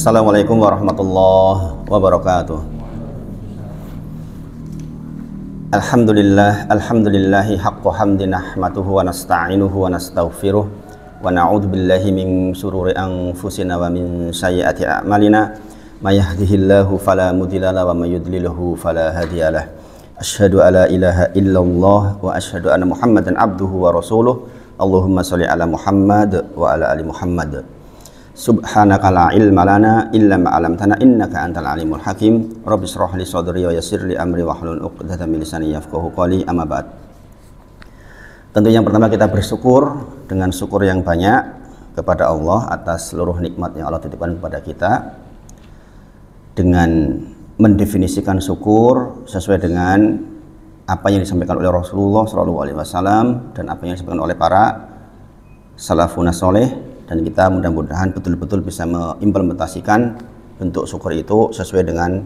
Assalamualaikum warahmatullahi wabarakatuh. Alhamdulillahi haqqa hamdi nahmaduhu wa nasta'inuhu wa nastaghfiruh wa na'udzu billahi min shururi anfusina wa min sayyiati a'malina may yahdihillahu fala mudilla lahu wa may yudlilhu fala hadiyalah. Asyhadu alla ilaha illallah wa asyhadu anna Muhammadan abduhu wa rasuluh. Allahumma sholli ala Muhammad wa ala ali Muhammad. Subhanaka la ilma lana illa ma 'allamtana innaka antal alimul hakim. Rabbi shrah li sadri wa yassir li amri wahlul 'uqdatam min lisani yafqahu qawli. Amma ba'd. Tentu yang pertama kita bersyukur dengan syukur yang banyak kepada Allah atas seluruh nikmat yang Allah titipkan kepada kita, dengan mendefinisikan syukur sesuai dengan apa yang disampaikan oleh Rasulullah SAW dan apa yang disampaikan oleh para salafun saleh, dan kita mudah-mudahan betul-betul bisa mengimplementasikan bentuk syukur itu sesuai dengan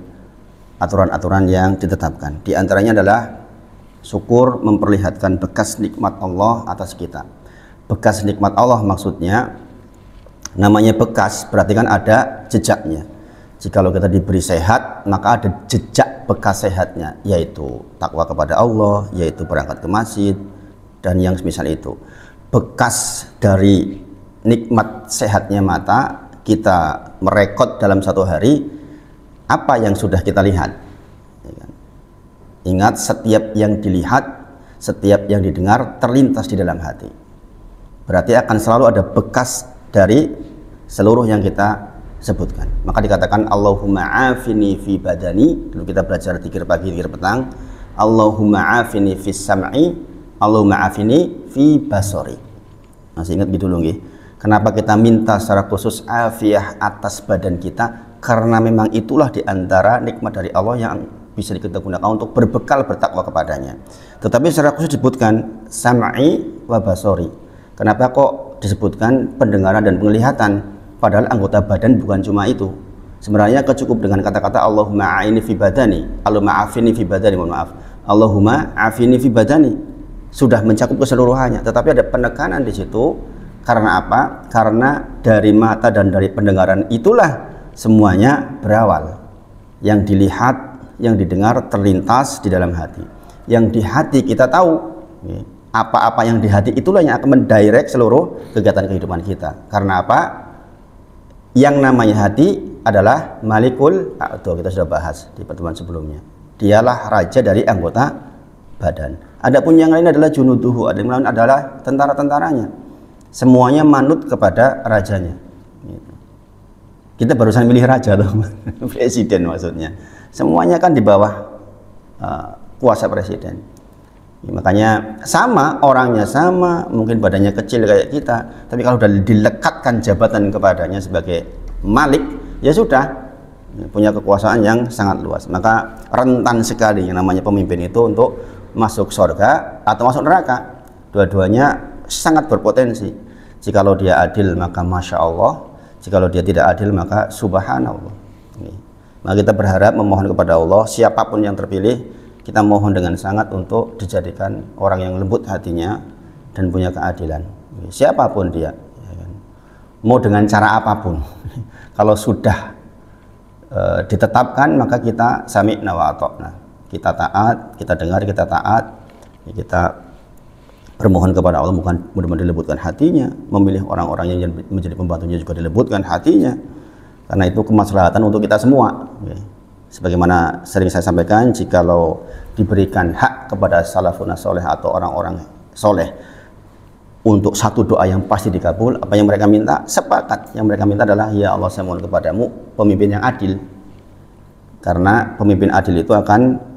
aturan-aturan yang ditetapkan. Di antaranya adalah syukur memperlihatkan bekas nikmat Allah atas kita. Bekas nikmat Allah maksudnya, namanya bekas berarti kan ada jejaknya. Jikalau kita diberi sehat, maka ada jejak bekas sehatnya, yaitu takwa kepada Allah, yaitu berangkat ke masjid, dan yang semisal itu. Bekas dari nikmat sehatnya mata, kita merekod dalam satu hari apa yang sudah kita lihat. Ingat, setiap yang dilihat, setiap yang didengar terlintas di dalam hati. Berarti akan selalu ada bekas dari seluruh yang kita sebutkan. Maka dikatakan Allahumma afini fi badani. Dulu kita belajar dzikir pagi, dzikir petang. Allahumma afini fi sam'i, Allahumma afini fi basori. Masih ingat gitu loh nggih? Kenapa kita minta secara khusus afiah atas badan kita? Karena memang itulah diantara nikmat dari Allah yang bisa kita gunakan untuk berbekal bertakwa kepadanya. Tetapi secara khusus disebutkan sam'i wa basori. Kenapa kok disebutkan pendengaran dan penglihatan? Padahal anggota badan bukan cuma itu. Sebenarnya cukup dengan kata-kata Allahumma a'ini fi badani, Allahumma afini fi badani, mohon maaf, Allahumma afini fi badani, sudah mencakup keseluruhannya. Tetapi ada penekanan di situ. Karena apa? Karena dari mata dan dari pendengaran itulah semuanya berawal. Yang dilihat, yang didengar terlintas di dalam hati. Yang di hati kita tahu, apa-apa yang di hati itulah yang akan mendirect seluruh kegiatan kehidupan kita. Karena apa? Yang namanya hati adalah malikul a'dha, kita sudah bahas di pertemuan sebelumnya. Dialah raja dari anggota badan. Adapun yang lain adalah junuduhu, ada yang lain adalah tentara-tentaranya. Semuanya manut kepada rajanya. Kita barusan milih raja loh, presiden maksudnya. Semuanya kan di bawah kuasa presiden. Makanya sama, orangnya sama, mungkin badannya kecil kayak kita, tapi kalau sudah dilekatkan jabatan kepadanya sebagai malik, ya sudah punya kekuasaan yang sangat luas. Maka rentan sekali yang namanya pemimpin itu untuk masuk surga atau masuk neraka. Dua-duanya sangat berpotensi. Jikalau dia adil maka masya Allah, jikalau dia tidak adil maka subhanallah. Maka kita berharap memohon kepada Allah, siapapun yang terpilih, kita mohon dengan sangat untuk dijadikan orang yang lembut hatinya dan punya keadilan. Siapapun dia, mau dengan cara apapun. Kalau sudah ditetapkan, maka kita sami'na wa ata'na. Kita taat, kita dengar, kita taat. Kita bermohon kepada Allah mudah-mudahan dilembutkan hatinya. Memilih orang-orang yang menjadi pembantunya juga dilembutkan hatinya. Karena itu kemaslahatan untuk kita semua. Sebagaimana sering saya sampaikan, jikalau diberikan hak kepada salafun soleh atau orang-orang soleh untuk satu doa yang pasti dikabul, apa yang mereka minta, sepakat. Yang mereka minta adalah, ya Allah, saya mohon kepadamu pemimpin yang adil. Karena pemimpin adil itu akan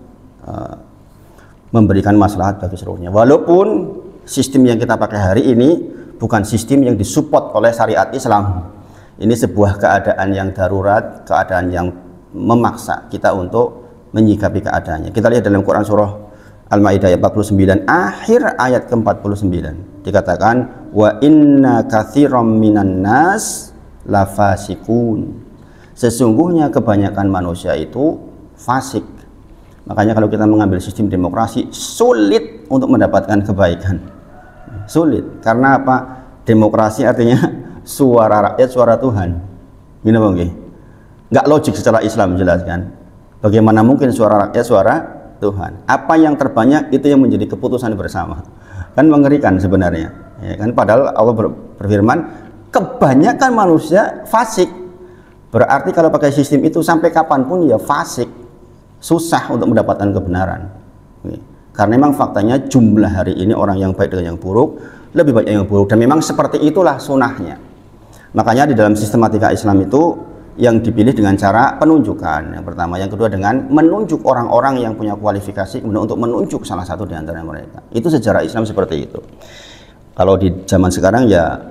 memberikan maslahat bagi seluruhnya. Walaupun sistem yang kita pakai hari ini bukan sistem yang disupport oleh syariat Islam. Ini sebuah keadaan yang darurat, keadaan yang memaksa kita untuk menyikapi keadaannya. Kita lihat dalam Quran surah Al-Maidah ayat 49, akhir ayat ke-49 dikatakan wa inna katsiran minan nas lafasikun. Sesungguhnya kebanyakan manusia itu fasik. Makanya kalau kita mengambil sistem demokrasi, sulit untuk mendapatkan kebaikan. Sulit. Karena apa? Demokrasi artinya suara rakyat, suara Tuhan. Gini bang, nggak logik secara Islam menjelaskan. Bagaimana mungkin suara rakyat suara Tuhan? Apa yang terbanyak itu yang menjadi keputusan bersama. Kan mengerikan sebenarnya. Ya kan, padahal Allah berfirman, kebanyakan manusia fasik. Berarti kalau pakai sistem itu sampai kapanpun ya fasik, susah untuk mendapatkan kebenaran. Karena memang faktanya jumlah hari ini orang yang baik dengan yang buruk lebih banyak yang buruk, dan memang seperti itulah sunnahnya. Makanya di dalam sistematika Islam itu yang dipilih dengan cara penunjukan yang pertama, yang kedua dengan menunjuk orang-orang yang punya kualifikasi kemudian untuk menunjuk salah satu di antara mereka. Itu sejarah Islam seperti itu. Kalau di zaman sekarang ya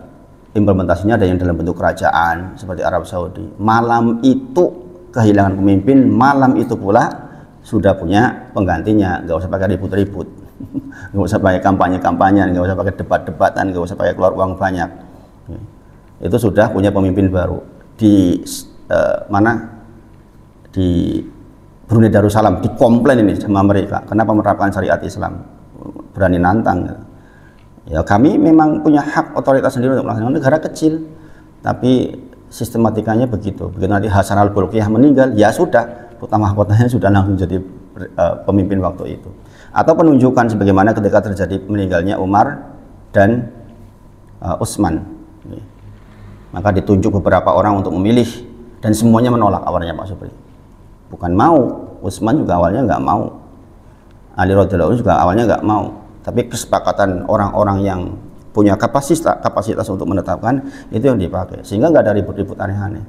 implementasinya ada yang dalam bentuk kerajaan seperti Arab Saudi. Malam itu kehilangan pemimpin, malam itu pula sudah punya penggantinya. Nggak usah pakai ribut-ribut, nggak usah pakai kampanye-kampanye, nggak usah pakai debat-debatan, nggak usah pakai keluar uang banyak. Itu sudah punya pemimpin baru. Di di Brunei Darussalam dikomplain ini sama mereka, kenapa menerapkan syariat Islam, berani nantang. Ya kami memang punya hak otoritas sendiri untuk melaksanakan, negara kecil, tapi sistematikanya begitu. Begitu nanti Hasan al-Bolkiah meninggal, ya sudah, putra mahkotanya sudah langsung jadi pemimpin waktu itu. Atau penunjukan sebagaimana ketika terjadi meninggalnya Umar dan Utsman, maka ditunjuk beberapa orang untuk memilih, dan semuanya menolak awalnya Pak Supri. Bukan mau, Utsman juga awalnya nggak mau, Ali radhiyallahu anhu juga awalnya nggak mau, tapi kesepakatan orang-orang yang punya kapasitas untuk menetapkan itu yang dipakai, sehingga nggak ada ribut-ribut aneh-aneh.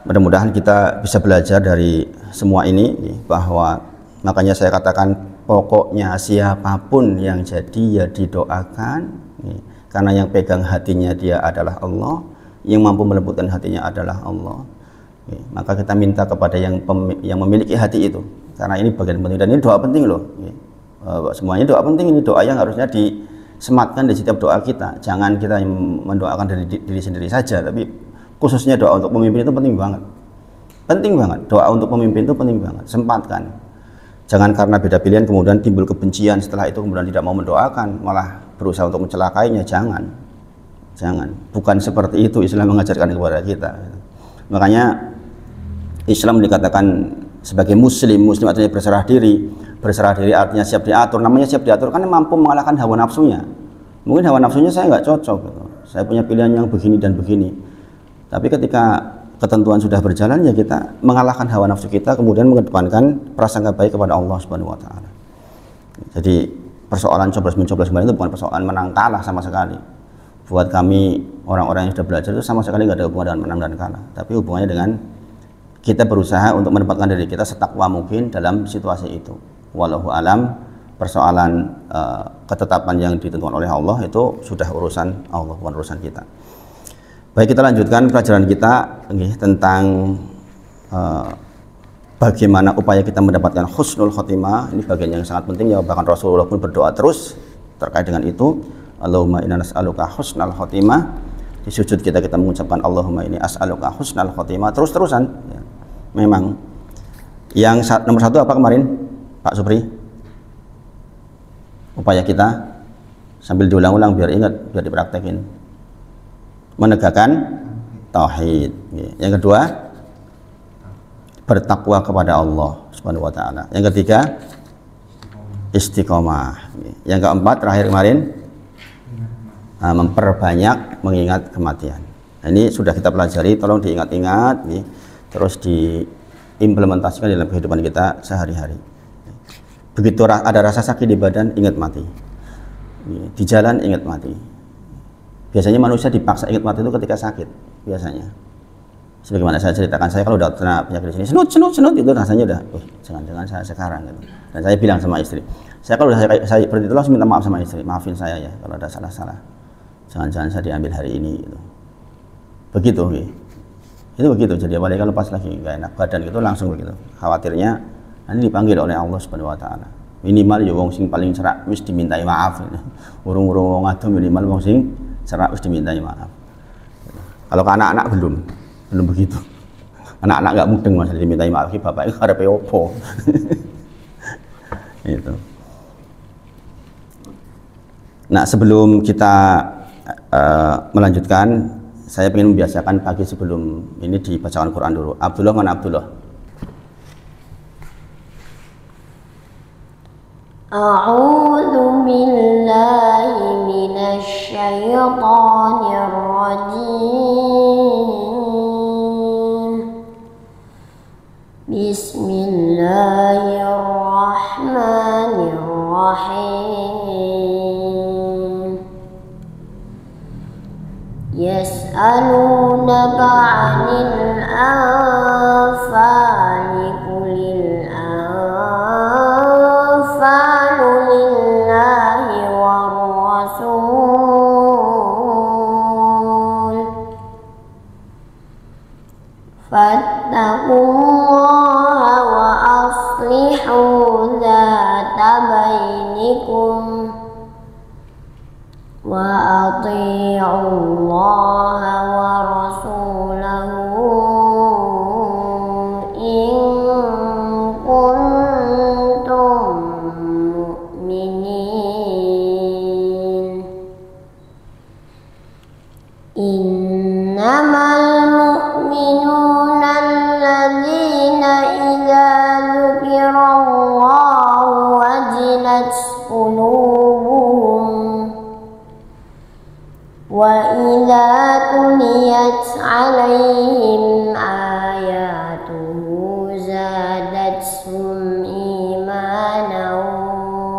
Mudah-mudahan kita bisa belajar dari semua ini, bahwa makanya saya katakan pokoknya siapapun yang jadi ya didoakan, karena yang pegang hatinya dia adalah Allah, yang mampu melembutkan hatinya adalah Allah. Maka kita minta kepada yang memiliki hati itu, karena ini bagian penting, dan ini doa penting loh. Semuanya doa penting, ini doa yang harusnya disematkan di setiap doa kita. Jangan kita mendoakan dari diri sendiri saja, tapi khususnya doa untuk pemimpin itu penting banget. Penting banget, doa untuk pemimpin itu penting banget, sempatkan. Jangan karena beda pilihan kemudian timbul kebencian, setelah itu kemudian tidak mau mendoakan, malah berusaha untuk mencelakainya. Jangan, bukan seperti itu Islam mengajarkan kepada kita. Makanya Islam dikatakan sebagai muslim artinya berserah diri. Berserah diri artinya siap diatur. Namanya siap diatur karena mampu mengalahkan hawa nafsunya. Mungkin hawa nafsunya saya nggak cocok gitu. Saya punya pilihan yang begini dan begini, tapi ketika ketentuan sudah berjalan, ya kita mengalahkan hawa nafsu kita, kemudian mengedepankan prasangka baik kepada Allah Subhanahu wa taala. Jadi persoalan coblos-mencoblos kemarin itu bukan persoalan menang kalah sama sekali. Buat kami orang-orang yang sudah belajar itu sama sekali nggak ada hubungan dengan menang dan kalah, tapi hubungannya dengan kita berusaha untuk menempatkan diri kita setakwa mungkin dalam situasi itu. Wallahu alam, persoalan ketetapan yang ditentukan oleh Allah itu sudah urusan Allah, bukan urusan kita. Baik, kita lanjutkan pelajaran kita tentang bagaimana upaya kita mendapatkan husnul khotimah. Ini bagian yang sangat penting ya, bahkan Rasulullah pun berdoa terus terkait dengan itu. Allahumma inna nas'aluka husnal khotimah. Di sujud kita mengucapkan Allahumma inni as'aluka husnal khotimah terus-terusan ya. Memang yang nomor satu apa kemarin Pak Supri? Upaya kita sambil diulang-ulang biar ingat, biar dipraktekin, menegakkan tauhid. Yang kedua, bertakwa kepada Allah Subhanahu wa taala. Yang ketiga, istiqomah. Yang keempat, terakhir kemarin, memperbanyak mengingat kematian. Nah, ini sudah kita pelajari, tolong diingat-ingat, terus diimplementasikan dalam kehidupan kita sehari-hari. Begitu ada rasa sakit di badan, ingat mati. Di jalan, ingat mati. Biasanya manusia dipaksa ingat mati itu ketika sakit, biasanya. Sebagaimana saya ceritakan, saya kalau udah kena penyakit di sini, senut itu rasanya udah, jangan-jangan saya sekarang gitu. Dan saya bilang sama istri, saya kalau udah saya seperti itu langsung minta maaf sama istri, maafin saya ya kalau ada salah-salah. Jangan-jangan saya diambil hari ini gitu. Begitu, itu begitu. Jadi apalagi kalau pas lagi nggak enak badan gitu langsung begitu. Khawatirnya nanti dipanggil oleh Allah Subhanahu wa taala. Minimal ya wong sing paling cerak wis dimintai maaf. Urung-urung wong ado minimal wong sing cerak wis dimintai maaf. Kalau ke anak-anak belum begitu. Anak-anak nggak mudeng Mas dimintai maaf ki bapake karepe opo. Itu. Nah, sebelum kita melanjutkan, saya ingin membiasakan pagi sebelum ini dibacakan Quran dulu. Abdullah, mana Abdullah? A'udzu billahi minasy syaithanir rajim. Bismillahirrahmanirrahim. Yas'alunaka 'anil anfali qulil anfalu lillahi war rasul fattaqullaha wa aslihu dzata bainikum wa ati'u Allah wa rasulahu in kuntum mu'minin. Innamal mu'minuna alladzina idza dzukirallahu wajilat qulubuhum wa idza tuliyat 'alaihim ayatuhu zadatuhum imanan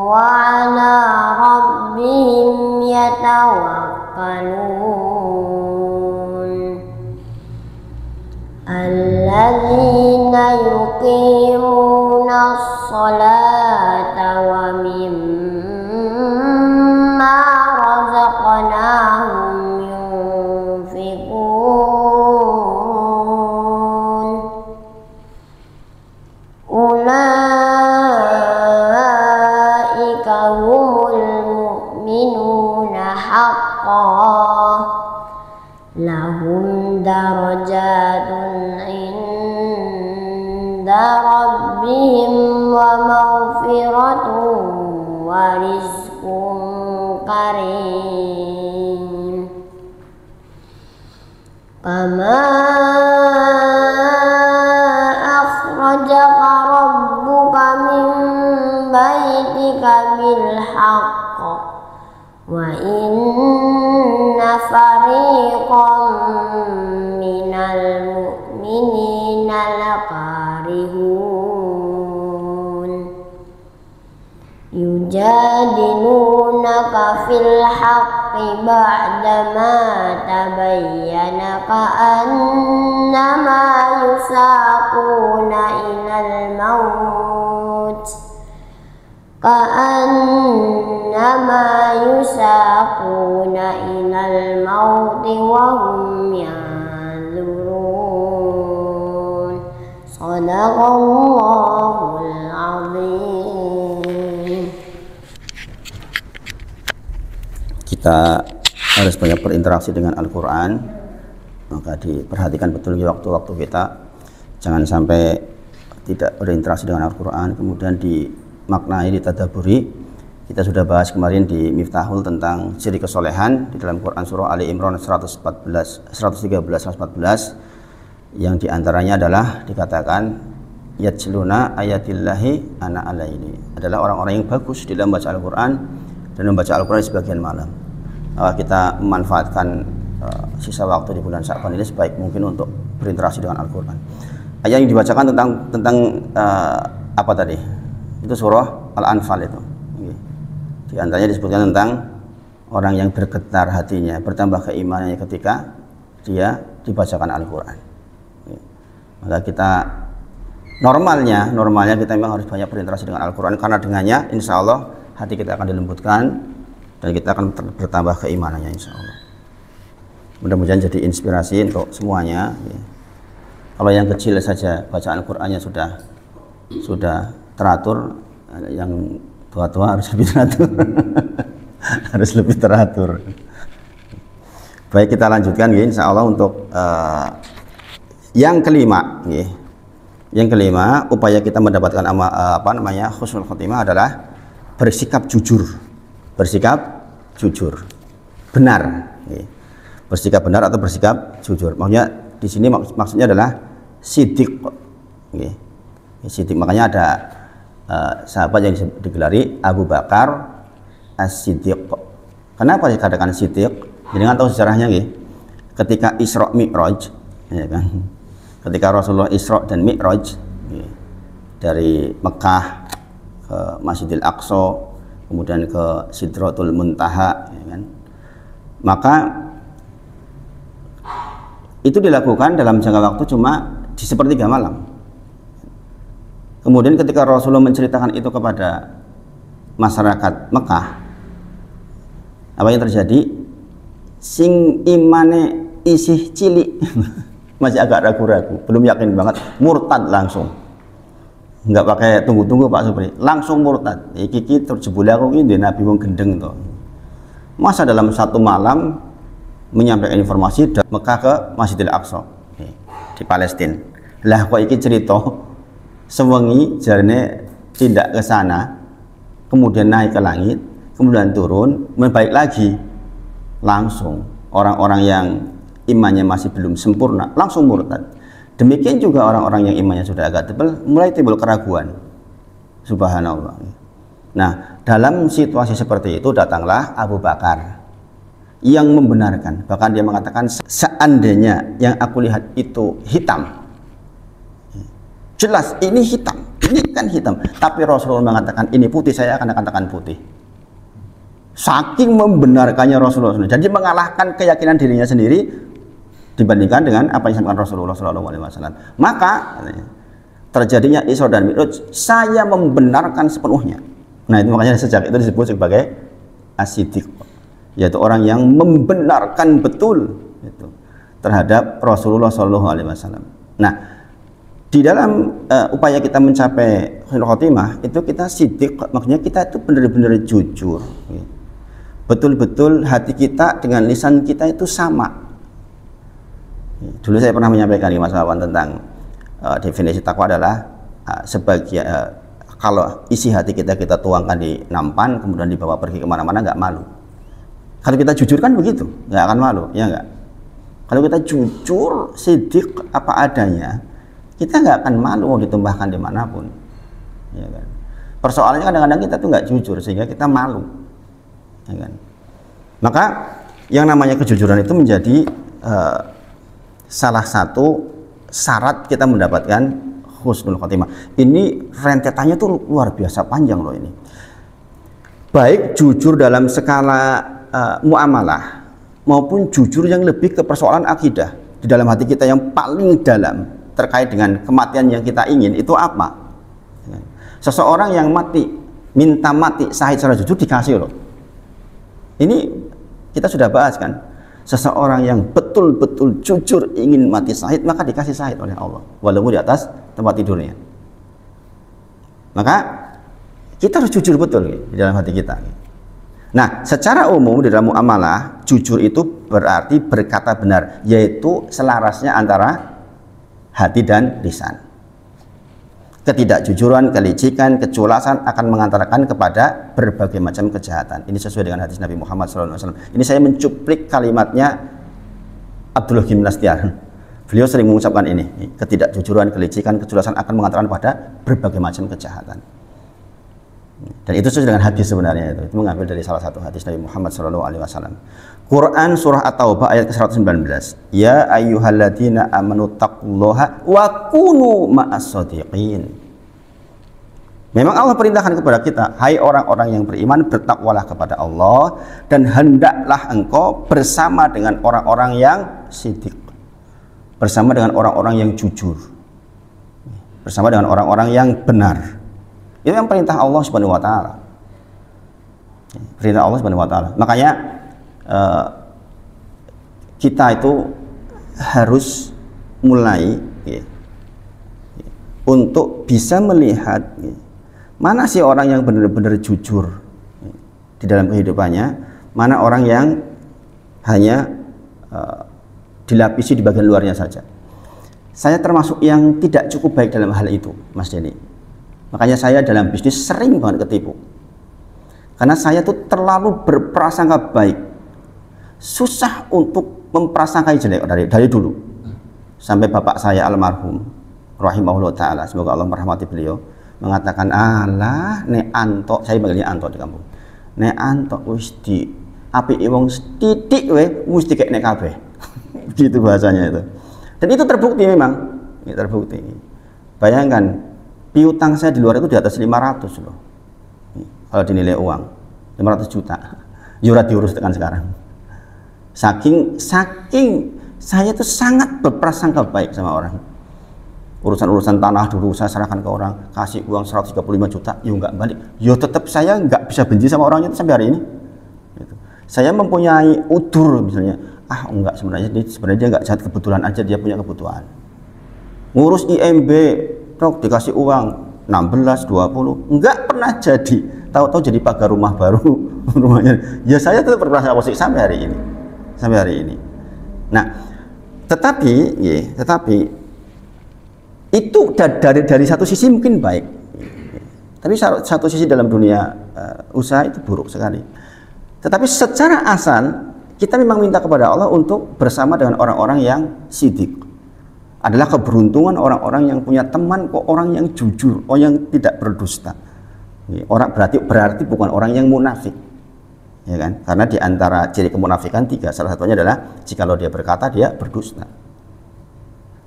wa 'ala rabbihim yatawakkalun. Alladzina yuqimuna as-salata wa mimma razaqnahum yunfiqun. Ulaika humul mu'minuna haqqan lahum darajatun 'inda rabbihim wa maghfiratun wa rizqun karim. Kama akhrajaka rabbuka min baitika bil haqq wa inna fariqan minal mu'minina lakarihun. Yujadilunaka fil haqqi ba'dama tabayyana ka'annama yusaquna ilal maut wa hum yanzurun. Shadaqallahul azim. Kita harus banyak berinteraksi dengan Al-Quran, maka diperhatikan betul waktu-waktu kita, jangan sampai tidak berinteraksi dengan Al-Quran kemudian dimaknai, ditadaburi. Kita sudah bahas kemarin di Miftahul tentang ciri kesolehan di dalam Quran surah Ali Imran 113 114 yang diantaranya adalah dikatakan yajluna ayatillahi ana alaili, adalah orang-orang yang bagus di dalam baca Al-Quran dan membaca Al-Quran di sebagian malam. Kita memanfaatkan sisa waktu di bulan Sya'ban ini sebaik mungkin untuk berinteraksi dengan Al-Quran. Ayat yang dibacakan tentang apa tadi? Itu surah Al-Anfal itu. Di antaranya disebutkan tentang orang yang bergetar hatinya, bertambah keimanannya ketika dia dibacakan Al-Quran. Maka kita normalnya kita memang harus banyak berinteraksi dengan Al-Quran, karena dengannya insya Allah hati kita akan dilembutkan dan kita akan bertambah keimanannya insya Allah. Mudah-mudahan jadi inspirasi untuk semuanya. Kalau yang kecil saja bacaan Al-Qurannya sudah teratur, yang tua-tua harus lebih teratur. Harus lebih teratur. Baik, kita lanjutkan insya Allah untuk yang kelima. Yang kelima, upaya kita mendapatkan husnul khotimah adalah bersikap jujur, benar. bersikap benar atau bersikap jujur. Maksudnya di sini maksudnya adalah sidik. Okay. Sidik, makanya ada sahabat yang digelari Abu Bakar As-Siddiq. Kenapa dikatakan Siddiq? Jadi nggak tahu sejarahnya, gitu. Ketika Isra Mi'raj, ya kan? Ketika Rasulullah Isra dan Mi'raj, gitu, dari Mekah ke Masjidil Aqsa, kemudian ke Sidratul Muntaha, ya kan? Maka itu dilakukan dalam jangka waktu cuma di sepertiga malam. Kemudian ketika Rasulullah menceritakan itu kepada masyarakat Mekah, apa yang terjadi? Sing imane isih cilik masih agak ragu-ragu, belum yakin banget, murtad langsung. Nggak pakai tunggu-tunggu Pak Supri, langsung murtad. Iki terjebule aku ini Nabi wong gendeng to. Masa dalam satu malam menyampaikan informasi dari Mekah ke Masjidil Aqsa di Palestina. Lah kok iki cerita sewengi jarene tidak ke sana, kemudian naik ke langit, kemudian turun, balik lagi, langsung orang-orang yang imannya masih belum sempurna langsung murtad. Demikian juga orang-orang yang imannya sudah agak tebal mulai timbul keraguan. Subhanallah. Nah, dalam situasi seperti itu datanglah Abu Bakar yang membenarkan, bahkan dia mengatakan seandainya yang aku lihat itu hitam, jelas ini hitam, ini kan hitam, tapi Rasulullah mengatakan ini putih, saya akan katakan putih. Saking membenarkannya Rasulullah, jadi mengalahkan keyakinan dirinya sendiri dibandingkan dengan apa yang disampaikan Rasulullah SAW. Maka terjadinya Isra dan Mi'raj, saya membenarkan sepenuhnya. Nah, itu makanya sejak itu disebut sebagai As-Siddiq, yaitu orang yang membenarkan betul itu terhadap Rasulullah SAW. Nah, di dalam upaya kita mencapai husnul khotimah itu kita siddiq, maksudnya kita itu benar-benar jujur, betul-betul hati kita dengan lisan kita itu sama. Dulu saya pernah menyampaikan di Mas Wawan tentang definisi takwa adalah sebagian kalau isi hati kita tuangkan di nampan kemudian dibawa pergi kemana-mana nggak malu. Kalau kita jujur kan begitu, nggak akan malu, ya nggak? Kalau kita jujur, siddiq apa adanya, kita nggak akan malu mau ditumpahkan dimanapun, ya kan? Persoalannya kadang-kadang kita tuh nggak jujur sehingga kita malu, ya kan? Maka yang namanya kejujuran itu menjadi salah satu syarat kita mendapatkan husnul khotimah. Ini rentetannya tuh luar biasa panjang loh ini. Baik jujur dalam skala muamalah maupun jujur yang lebih ke persoalan akidah di dalam hati kita yang paling dalam terkait dengan kematian yang kita ingin itu apa? Seseorang yang minta mati syahid secara jujur dikasih loh. Ini kita sudah bahas kan, seseorang yang betul-betul jujur ingin mati syahid maka dikasih syahid oleh Allah walaupun di atas tempat tidurnya. Maka kita harus jujur betul di dalam hati kita. Nah, secara umum di dalam muamalah jujur itu berarti berkata benar, yaitu selarasnya antara hati dan lisan. Ketidakjujuran, kelicikan, keculasan akan mengantarkan kepada berbagai macam kejahatan. Ini sesuai dengan hadis Nabi Muhammad SAW. Ini saya mencuplik kalimatnya Abdullah bin Lastiar. Beliau sering mengucapkan ini, ketidakjujuran, kelicikan, keculasan akan mengantarkan pada berbagai macam kejahatan. Dan itu sesuai dengan hadis sebenarnya itu mengambil dari salah satu hadis Nabi Muhammad SAW. Quran surah At-Taubah ayat ke-119. Ya ayyuhalladzina amanu taqullaha wa kunu ma'as-shadiqin. Memang Allah perintahkan kepada kita, hai orang-orang yang beriman, bertakwalah kepada Allah dan hendaklah engkau bersama dengan orang-orang yang siddiq, bersama dengan orang-orang yang jujur, bersama dengan orang-orang yang benar. Itu yang perintah Allah Subhanahu wa taala. Perintah Allah Subhanahu wa taala. Makanya kita itu harus mulai untuk bisa melihat mana sih orang yang benar-benar jujur di dalam kehidupannya, mana orang yang hanya dilapisi di bagian luarnya saja. Saya termasuk yang tidak cukup baik dalam hal itu, Mas Denny. Makanya saya dalam bisnis sering banget ketipu. Karena saya tuh terlalu berprasangka baik. Susah untuk memprasangkai jelek dari dulu. Sampai bapak saya almarhum rahimahullah taala, semoga Allah merahmati beliau, mengatakan, alah nek antok, saya panggilnya antok di kampung, nek antok wis di apike wong sithik we mesti kek nek kabeh. Gitu bahasanya itu. Dan itu terbukti memang, ini terbukti. Bayangkan piutang saya di luar itu di atas 500 loh. Kalau dinilai uang 500 juta. Yurat diurus dengan sekarang. Saking saya itu sangat berprasangka baik sama orang. Urusan tanah dulu saya serahkan ke orang, kasih uang 135 juta, yo nggak balik. Yo tetap saya nggak bisa benci sama orangnya itu sampai hari ini. Gitu. Saya mempunyai udur misalnya, enggak, sebenarnya dia nggak jahat, kebetulan aja dia punya kebutuhan. Ngurus IMB, dikasih uang 16, 20, nggak pernah jadi. Tahu-tahu jadi pagar rumah baru rumahnya. Ya saya tetap berprasangka positif sampai hari ini. Sampai hari ini. Nah, tetapi itu dari satu sisi mungkin baik. Tapi satu sisi dalam dunia usaha itu buruk sekali. Tetapi secara asal kita memang minta kepada Allah untuk bersama dengan orang-orang yang sidik. Adalah keberuntungan orang-orang yang punya teman kok orang yang jujur, orang yang tidak berdusta. Orang berarti bukan orang yang munafik, ya kan? Karena di antara ciri kemunafikan 3, salah satunya adalah jikalau dia berkata dia berdusta.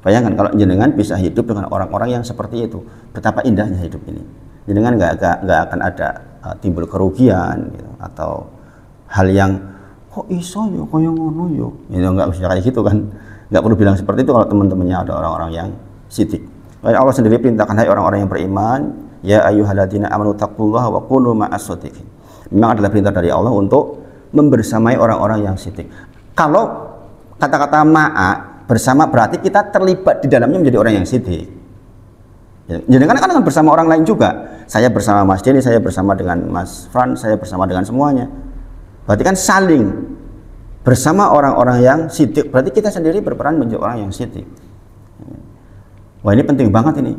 Bayangkan kalau jenengan bisa hidup dengan orang-orang yang seperti itu, betapa indahnya hidup ini. Jenengan nggak akan ada timbul kerugian gitu, atau hal yang kok iso yo koyo ngono yo, nggak usah kayak gitu kan. Nggak perlu bilang seperti itu kalau teman-temannya ada orang-orang yang sidik. Allah sendiri perintahkan, hai orang-orang yang beriman, ya ayyuhalladzina amanu taqullaha wa kunu ma'as-shadiqin. Memang adalah perintah dari Allah untuk membersamai orang-orang yang sidik. Kalau kata-kata ma'a bersama berarti kita terlibat di dalamnya menjadi orang yang sidik. Jadi kan bersama orang lain juga. Saya bersama Mas Denny, saya bersama dengan Mas Fran, saya bersama dengan semuanya. Berarti kan saling bersama orang-orang yang sidik. Berarti kita sendiri berperan menjadi orang yang sidik. Wah, ini penting banget ini.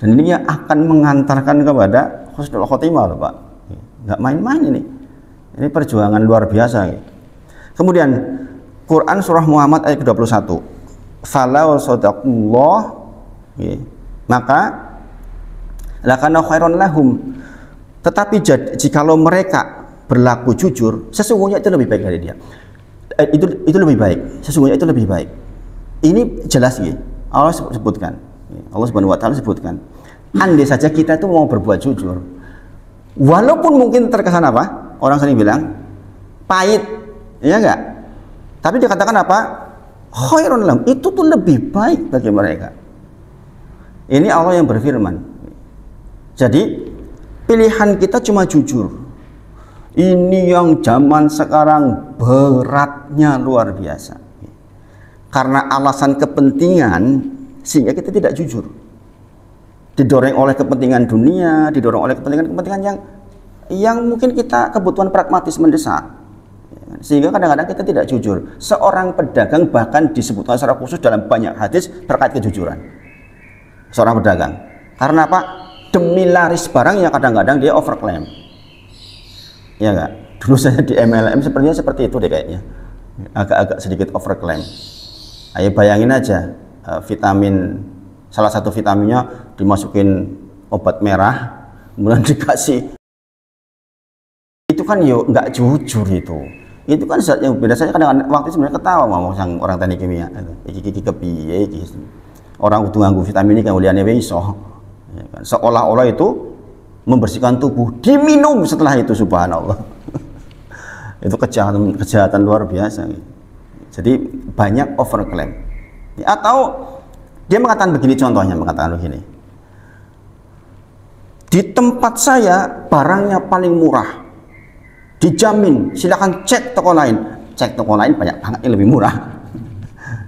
Dan ini akan mengantarkan kepada husnul khotimah loh Pak. Nggak main-main ini. Ini perjuangan luar biasa. Kemudian Quran surah Muhammad ayat 21. Falau sadaqullah, maka lakana khairon lahum. Tetapi jikalau mereka berlaku jujur, sesungguhnya itu lebih baik dari dia. Itu lebih baik. Sesungguhnya itu lebih baik. Ini jelas ya. Allah sebutkan. Allah Subhanahu wa taala sebutkan. Andai saja kita itu mau berbuat jujur, walaupun mungkin terkesan apa? Orang sering bilang pahit, ya enggak? Tapi dikatakan apa? Khairun lahum. Itu tuh lebih baik bagi mereka. Ini Allah yang berfirman. Jadi pilihan kita cuma jujur. Ini yang zaman sekarang beratnya luar biasa. Karena alasan kepentingan sehingga kita tidak jujur. Didorong oleh kepentingan dunia, didorong oleh kepentingan yang mungkin kita kebutuhan pragmatis mendesak. Sehingga kadang-kadang kita tidak jujur. Seorang pedagang bahkan disebutkan secara khusus dalam banyak hadis terkait kejujuran. Seorang pedagang. Karena apa? Demi laris barang yang kadang-kadang dia overclaim. Ya enggak? Dulu saya di MLM sepertinya seperti itu deh kayaknya. Agak-agak sedikit overclaim. Ayo bayangin aja, vitamin, salah satu vitaminnya dimasukin obat merah, kemudian dikasih. Itu kan yuk nggak jujur itu. Itu kan zat yang beda. Saya kadang-kadang waktu sebenarnya ketawa mau sang orang teknik kimia. Iki kepiye iki. Orang kudu nganggo vitamin ini kan uliane wae iso. Ya kan? Seolah-olah itu membersihkan tubuh, diminum setelah itu, subhanallah. Itu kejahatan luar biasa. Jadi banyak overclaim. Atau dia mengatakan begini, contohnya mengatakan begini. Di tempat saya barangnya paling murah. Dijamin, silakan cek toko lain. Cek toko lain banyak banget yang lebih murah.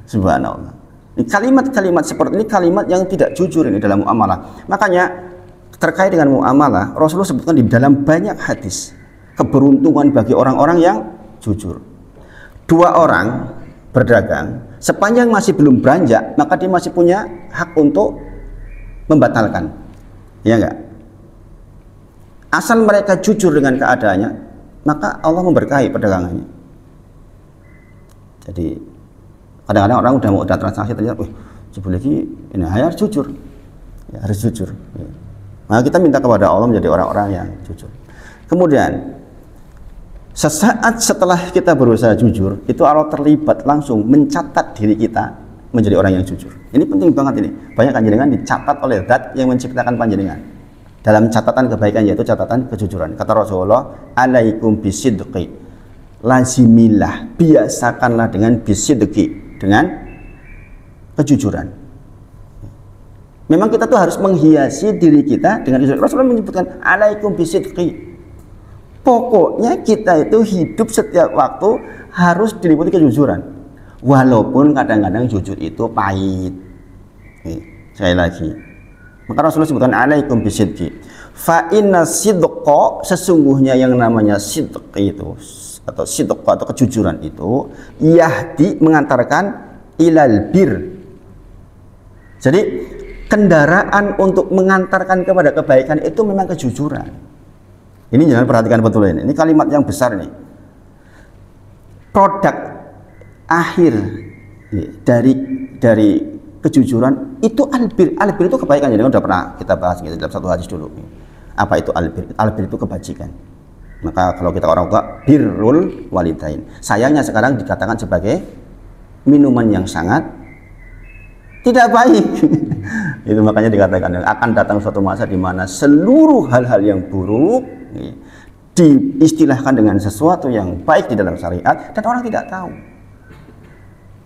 Subhanallah. Ini kalimat-kalimat seperti ini kalimat yang tidak jujur ini dalam muamalah. Makanya terkait dengan muamalah, Rasulullah sebutkan di dalam banyak hadis keberuntungan bagi orang-orang yang jujur. Dua orang berdagang, sepanjang masih belum beranjak, maka dia masih punya hak untuk membatalkan. Ya enggak? Asal mereka jujur dengan keadaannya, maka Allah memberkahi perdagangannya. Jadi Kadang-kadang orang udah mau transaksi ternyata, jebule iki ini harus jujur. Ya, harus jujur. Ya. Maka kita minta kepada Allah menjadi orang-orang yang jujur. Kemudian sesaat setelah kita berusaha jujur, itu Allah terlibat langsung mencatat diri kita menjadi orang yang jujur. Ini penting banget ini. Banyak panjenengan dicatat oleh Zat yang menciptakan panjenengan. Dalam catatan kebaikan yaitu catatan kejujuran. Kata Rasulullah, "Alaikum bisidqi." Lazimilah, biasakanlah dengan bisidqi, dengan kejujuran. Memang kita tuh harus menghiasi diri kita dengan kejujuran. Rasulullah menyebutkan, "Alaikum bisidqi." Pokoknya kita itu hidup setiap waktu harus diliputi kejujuran. Walaupun kadang-kadang jujur itu pahit. Sekali lagi. Maka Rasulullah sebutkan alaikum bisidqi. Fa inna sidqa, sesungguhnya yang namanya sidq itu atau sidq atau kejujuran itu yahdi, mengantarkan ilal bir. Jadi kendaraan untuk mengantarkan kepada kebaikan itu memang kejujuran. Ini jangan perhatikan betul ini. Ini kalimat yang besar nih. Produk akhir dari kejujuran itu albir. Albir itu kebaikan. Jadi udah pernah kita bahas gitu dalam satu hadis dulu. Apa itu albir? Albir itu kebajikan. Maka kalau kita orang tua, birrul walidain. Sayangnya sekarang dikatakan sebagai minuman yang sangat tidak baik. Itu makanya dikatakan akan datang suatu masa di mana seluruh hal-hal yang buruk diistilahkan dengan sesuatu yang baik di dalam syariat dan orang tidak tahu.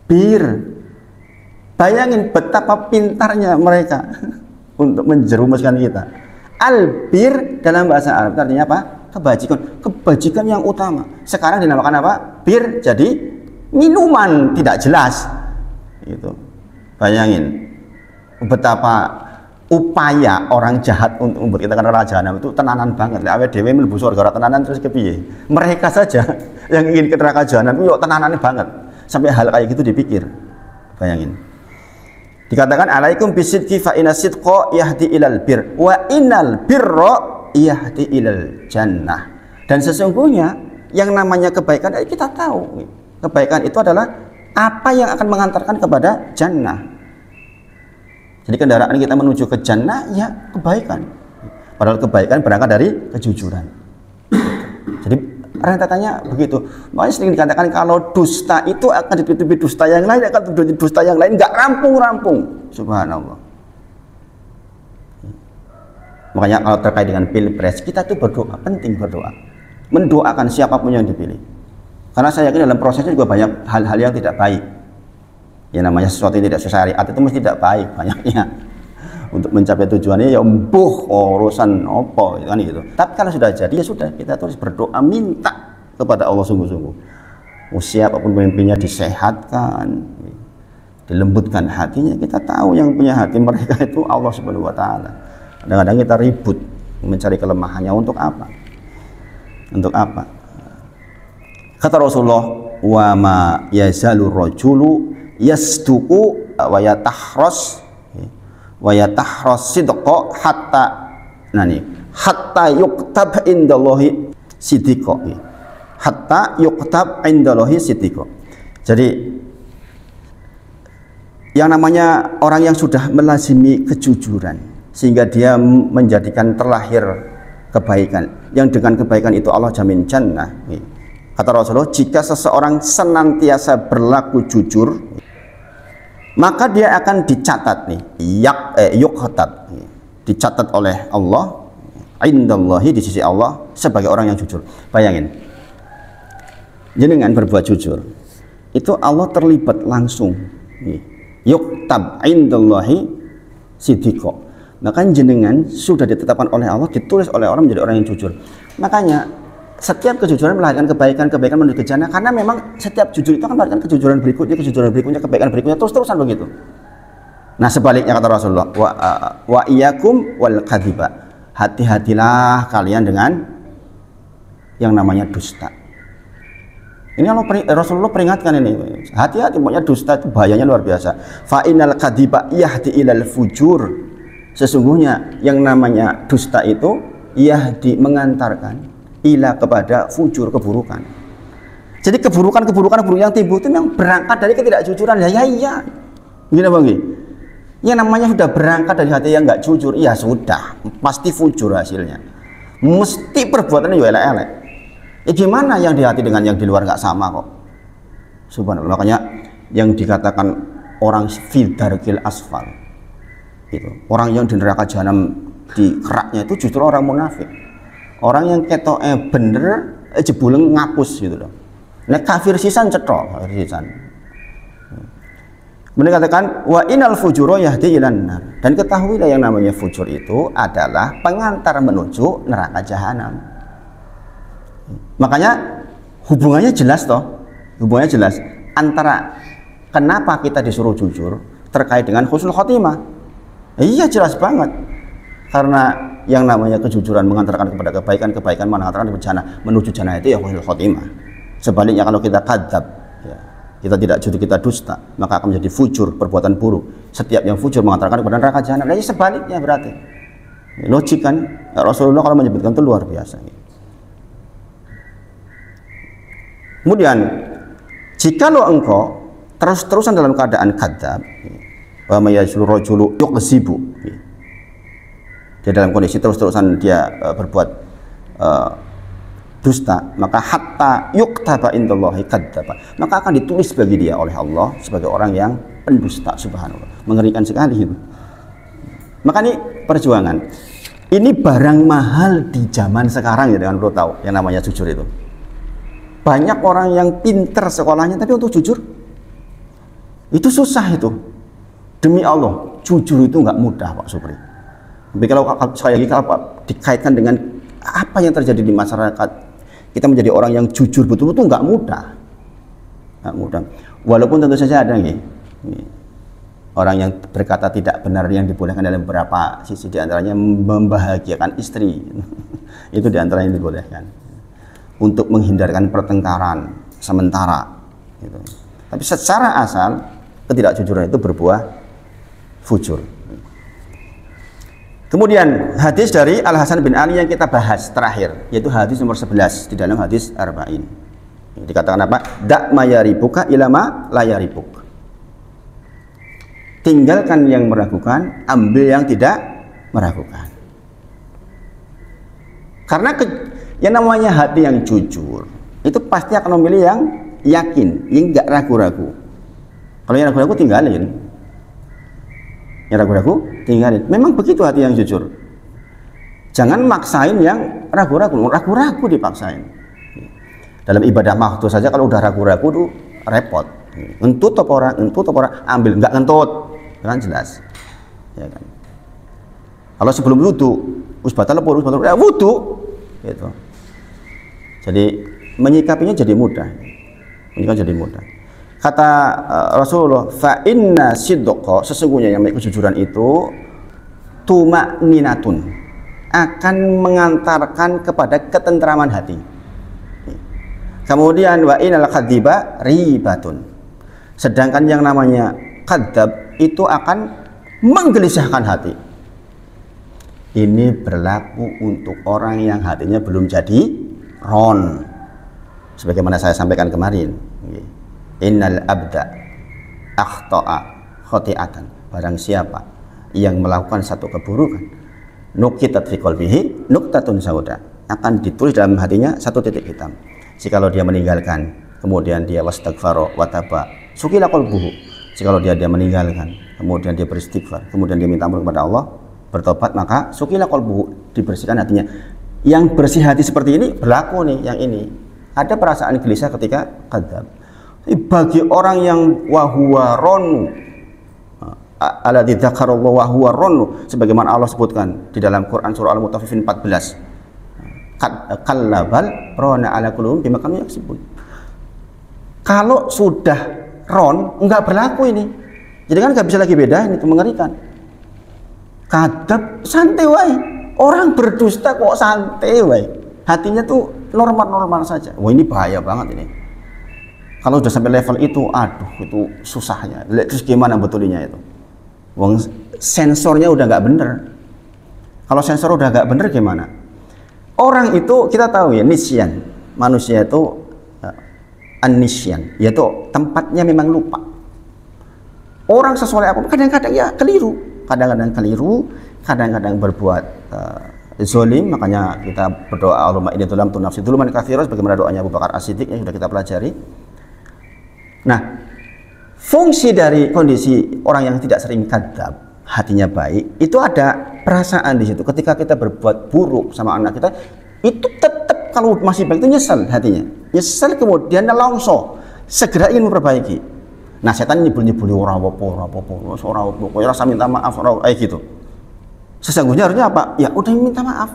Bir, bayangin betapa pintarnya mereka untuk menjerumuskan kita. Albir dalam bahasa Arab artinya apa? Kebajikan, kebajikan yang utama. Sekarang dinamakan apa? Bir jadi minuman tidak jelas. Itu. Bayangin betapa upaya orang jahat untuk membuat kita neraka jahanam itu tenanan banget. Awake dhewe mlebu surga tenanan terus kepiye? Mereka saja yang ingin ke neraka jahanam itu tenanannya banget. Sampai hal kayak gitu dipikir. Bayangin. Dikatakan alaikum bisidqi fa inna sidqa yahdi ilal bir wa innal birra yahdi ilal jannah. Dan sesungguhnya yang namanya kebaikan kita tahu. Kebaikan itu adalah apa yang akan mengantarkan kepada jannah. Jadi kendaraan kita menuju ke jannah ya kebaikan. Padahal kebaikan berangkat dari kejujuran. Jadi rentetannya begitu. Makanya sering dikatakan kalau dusta itu akan ditutupi dusta yang lain, akan ditutupi dusta yang lain, nggak rampung-rampung. Subhanallah. Makanya kalau terkait dengan pilpres kita tuh berdoa, penting berdoa. Mendoakan siapapun yang dipilih. Karena saya yakin dalam prosesnya juga banyak hal-hal yang tidak baik. Ya namanya sesuatu yang tidak sesuai syariat itu mesti tidak baik banyaknya. Untuk mencapai tujuannya ya urusan apa kan gitu. Tapi kalau sudah jadi ya sudah, kita terus berdoa minta kepada Allah sungguh-sungguh. Siapapun pemimpinnya disehatkan, dilembutkan hatinya. Kita tahu yang punya hati mereka itu Allah Subhanahu wa taala. Kadang-kadang kita ribut mencari kelemahannya untuk apa? Untuk apa? Kata Rasulullah, wa ma yazalu rajulu yasduqu wa yatahras sidqa hatta yuktab indallahi sidqa. Hatta yuktab indallahi sidqa. Jadi yang namanya orang yang sudah melazimi kejujuran sehingga dia menjadikan terlahir kebaikan, yang dengan kebaikan itu Allah jamin jannah. Kata Rasulullah, jika seseorang senantiasa berlaku jujur, maka dia akan dicatat yuqtab, dicatat oleh Allah indallahi, di sisi Allah, sebagai orang yang jujur. Bayangin, jenengan berbuat jujur, itu Allah terlibat langsung. Yuqtab indallahi sidqa. Maka jenengan sudah ditetapkan oleh Allah, ditulis oleh orang menjadi orang yang jujur. Makanya setiap kejujuran melahirkan kebaikan menuju ke jannah, karena memang setiap jujur itu akan melahirkan kejujuran berikutnya, kebaikan berikutnya, terus-terusan begitu. Nah sebaliknya kata Rasulullah, wa iyyakum wal kadhiba, hati-hatilah kalian dengan yang namanya dusta. Ini Rasulullah peringatkan ini, hati-hati, pokoknya dusta itu bahayanya luar biasa. Fa innal kadhiba yahdi ilal fujur, sesungguhnya yang namanya dusta itu yahdi, mengantarkan ila, kepada fujur, keburukan. Jadi keburukan yang timbul itu memang berangkat dari ketidakjujuran. Ya iya. Gini Bang. Yang namanya sudah berangkat dari hati yang nggak jujur, ya sudah, pasti fujur hasilnya. Mesti perbuatannya juga elek-elek. Gimana yang di hati dengan yang di luar nggak sama kok. Subhanallah. Makanya yang dikatakan orang fidarkil asfal itu, orang yang di neraka jahanam di keraknya itu justru orang munafik. Orang yang ketoknya bener jebuleng ngapus gitu loh. Nek kafir sisan cetok, kafir sisan. Kemudian katakan wa inal fujuro yahdi ilan nar. Dan ketahuilah yang namanya fujur itu adalah pengantar menuju neraka jahanam. Makanya hubungannya jelas toh. Hubungannya jelas antara kenapa kita disuruh jujur terkait dengan husnul khotimah. Iya jelas banget. Karena yang namanya kejujuran mengantarkan kepada kebaikan, kebaikan mengantarkan menuju jannah itu ya husnul khotimah. Sebaliknya kalau kita kadzab, ya, kita tidak jujur, kita dusta, maka akan menjadi fujur, perbuatan buruk. Setiap yang fujur mengantarkan kepada neraka jahanam. Nah, sebaliknya berarti. Logik kan? Ya, Rasulullah kalau menyebutkan itu luar biasa. Kemudian, jikalau engkau terus-terusan dalam keadaan kadzab, wa may yajlu rajulu yuqzibu. Dia dalam kondisi terus-terusan dia berbuat dusta, maka hatta yuktaba indallahi kadzdzaba, maka akan ditulis bagi dia oleh Allah sebagai orang yang pendusta. Subhanallah, mengerikan sekali itu. Maka ini perjuangan, ini barang mahal di zaman sekarang ya, dengan perlu tahu yang namanya jujur itu. Banyak orang yang pinter sekolahnya tapi untuk jujur itu susah itu. Demi Allah, jujur itu nggak mudah Pak Supri. Tapi kalau sekali lagi kalau dikaitkan dengan apa yang terjadi di masyarakat, kita menjadi orang yang jujur betul-betul nggak mudah, nggak mudah. Walaupun tentu saja ada nih, orang yang berkata tidak benar yang dibolehkan dalam beberapa sisi, diantaranya membahagiakan istri, itu diantaranya yang dibolehkan untuk menghindarkan pertengkaran sementara. Gitu. Tapi secara asal ketidakjujuran itu berbuah fujur. Kemudian hadis dari Al Hasan bin Ali yang kita bahas terakhir, yaitu hadis nomor 11 di dalam hadis Arba'in. Dikatakan apa? Dak mayaribuka ilama layaribuk. Tinggalkan yang meragukan, ambil yang tidak meragukan. Karena yang namanya hati yang jujur itu pasti akan memilih yang yakin, yang nggak ragu-ragu. Kalau yang ragu-ragu tinggalin. Yang ragu-ragu tinggalin. Memang begitu hati yang jujur. Jangan maksain yang ragu-ragu. Ragu-ragu dipaksain. Dalam ibadah makhluk saja kalau udah ragu-ragu tuh repot. Ngentut apa orang, ambil, nggak ngentut, kan jelas. Ya kan. Kalau sebelum wudu, batal ya wudu, gitu. Jadi menyikapinya jadi mudah. Menyikapinya jadi mudah. Kata Rasulullah, fa inna sidqa, sesungguhnya yang kejujuran itu tumakninatun, akan mengantarkan kepada ketentraman hati. Kemudian wa innal kadziba ribatun, sedangkan yang namanya kadzab itu akan menggelisahkan hati. Ini berlaku untuk orang yang hatinya belum jadi ron, sebagaimana saya sampaikan kemarin. Innal abda akhta'a khoti'atan, barang siapa yang melakukan satu keburukan, nukitat fi qalbihi nuktatun sauda, akan ditulis dalam hatinya satu titik hitam. Jikalau dia meninggalkan, kemudian dia wastaghfara wa taba, sukila qalbuhu. Jikalau dia meninggalkan, kemudian dia beristighfar, kemudian dia minta ampun kepada Allah, bertobat, maka sukila qalbuhu, dibersihkan hatinya. Yang bersih hati seperti ini berlaku nih, yang ini ada perasaan gelisah ketika kadzab. Bagi orang yang wahuwa ronu, alladzi dzakarallahu wahuwa ronu, sebagaimana Allah sebutkan di dalam Quran surah Al-Mutaffifin 14, kallabal rona ala qulubihim bima kanu yaksibun. Kalau sudah ron, enggak berlaku ini. Jadi kan enggak bisa lagi bedain, itu mengerikan. Kadzab santai wae. Orang berdusta kok santai wae. Hatinya tuh normal-normal saja. Wah, ini bahaya banget ini. Kalau udah sampai level itu, aduh, itu susahnya. Terus gimana betulnya itu? Wong sensornya udah nggak bener. Kalau sensor udah nggak bener gimana? Orang itu kita tahu ya, nisyan. Manusia itu an-nisyan, yaitu tempatnya memang lupa. Orang sesoleh apapun kadang-kadang ya keliru, kadang-kadang berbuat zolim. Makanya kita berdoa Allahumma inni dzalamtu nafsi dzulman katsiran, sebagaimana doanya Abu Bakar As-Siddiq yang sudah kita pelajari. Nah, fungsi dari kondisi orang yang tidak sering kadzab, hatinya baik, itu ada perasaan di situ. Ketika kita berbuat buruk sama anak kita, itu tetap kalau masih baik itu nyesel hatinya, nyesel, kemudian nelongso, segera ingin memperbaiki. Nah, setan nyebul-nyebuli ora apa-apa, rasa minta maaf, gitu. Sesungguhnya harusnya apa? Ya udah minta maaf,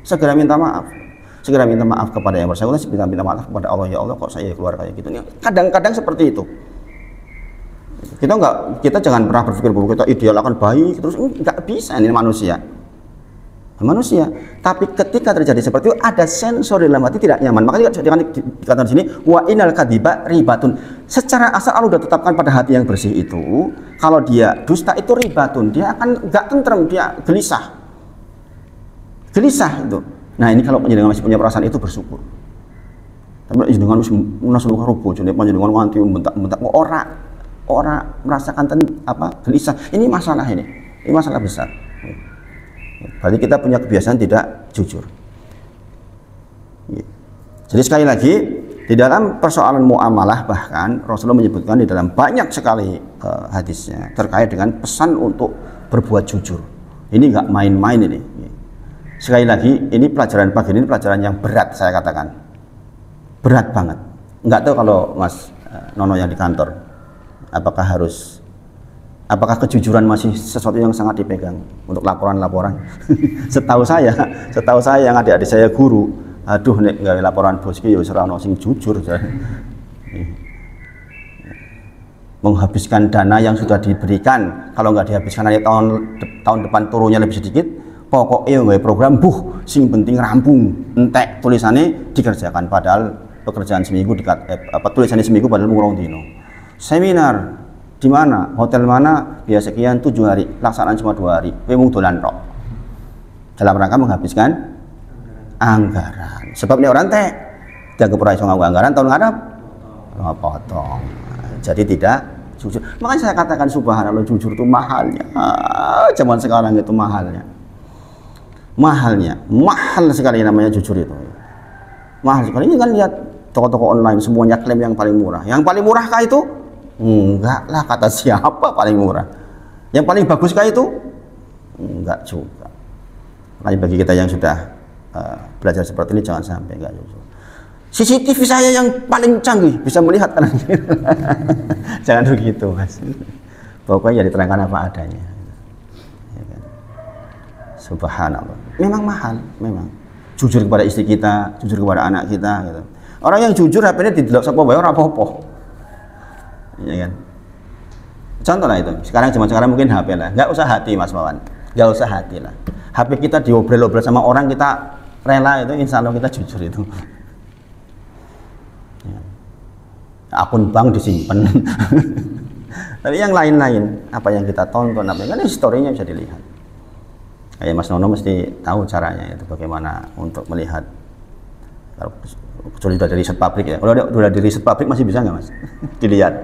segera minta maaf kepada yang bersangkutan, minta maaf kepada Allah. Ya Allah, kok saya keluar kayak gitu. Kadang-kadang seperti itu. Kita jangan pernah berpikir bahwa kita ideal akan baik terus, nggak bisa. Ini manusia. Tapi ketika terjadi seperti itu, ada sensor dalam hati tidak nyaman. Makanya dikatakan di sini wa inal kadiba ribatun. Secara asal Allah sudah tetapkan pada hati yang bersih itu, kalau dia dusta itu ribatun, dia akan nggak tentrem, dia gelisah itu. Nah, ini kalau panjenengan masih punya perasaan itu, bersyukur. Tapi panjenengan wis munasluh karo bojone, panjenengan nganti bentak ora merasakan gelisah. Ini masalah besar. Berarti kita punya kebiasaan tidak jujur. Jadi sekali lagi, di dalam persoalan muamalah bahkan Rasulullah menyebutkan di dalam banyak sekali hadisnya terkait dengan pesan untuk berbuat jujur. Ini nggak main-main ini. Sekali lagi, ini pelajaran pagi ini pelajaran yang berat, saya katakan. Berat banget. Nggak tahu kalau Mas Nono yang di kantor, apakah kejujuran masih sesuatu yang sangat dipegang untuk laporan-laporan? Setahu saya yang adik-adik saya guru, aduh nek gawe laporan bos ki ya wis ora ono sing jujur. Menghabiskan dana yang sudah diberikan, kalau nggak dihabiskan nanti tahun depan turunnya lebih sedikit, pokoknya gawe program sing penting rampung, entek tulisannya dikerjakan, padahal pekerjaan seminggu tulisannya seminggu padahal murung dino. Seminar di mana, hotel mana, biasa sekian 7 hari, laksanaan cuma 2 hari, mung dolan tok. Dalam rangka menghabiskan anggaran. Sebab ini orang teh jaga ora iso nganggo anggaran tahun ngarep potong. Jadi tidak jujur. Makanya saya katakan subhanallah, jujur itu mahalnya. Zaman sekarang itu mahalnya. Mahal sekali namanya jujur itu. Mahal sekali. Ini kan lihat toko-toko online semuanya klaim yang paling murah. Yang paling murah kah itu? Enggak lah, kata siapa paling murah. Yang paling bagus kah itu? Enggak juga. Makanya bagi kita yang sudah belajar seperti ini, jangan sampai enggak jujur. CCTV saya yang paling canggih bisa melihat kanan kiri. Jangan begitu, Mas. Pokoknya ya diterangkan apa adanya. Ya kan? Subhanallah. Memang mahal, memang. Jujur kepada istri kita, jujur kepada anak kita gitu. Orang yang jujur HP-nya didelok sapa wae ora apa-apa. Ya kan? Contoh lah itu. Sekarang sekarang mungkin HP lah. Nggak usah hati, Mas Wawan. Nggak usah hati lah. HP kita diobrol-obrol sama orang, kita rela itu, insya Allah kita jujur itu. Ya. Akun bank disimpan. Tapi yang lain-lain, apa yang kita tonton, apa kan historinya bisa dilihat. Kayak Mas Nono mesti tahu caranya itu, bagaimana untuk melihat. Kecuali sudah dari riset pabrik ya. Kalau sudah dari riset pabrik masih bisa nggak, Mas? Dilihat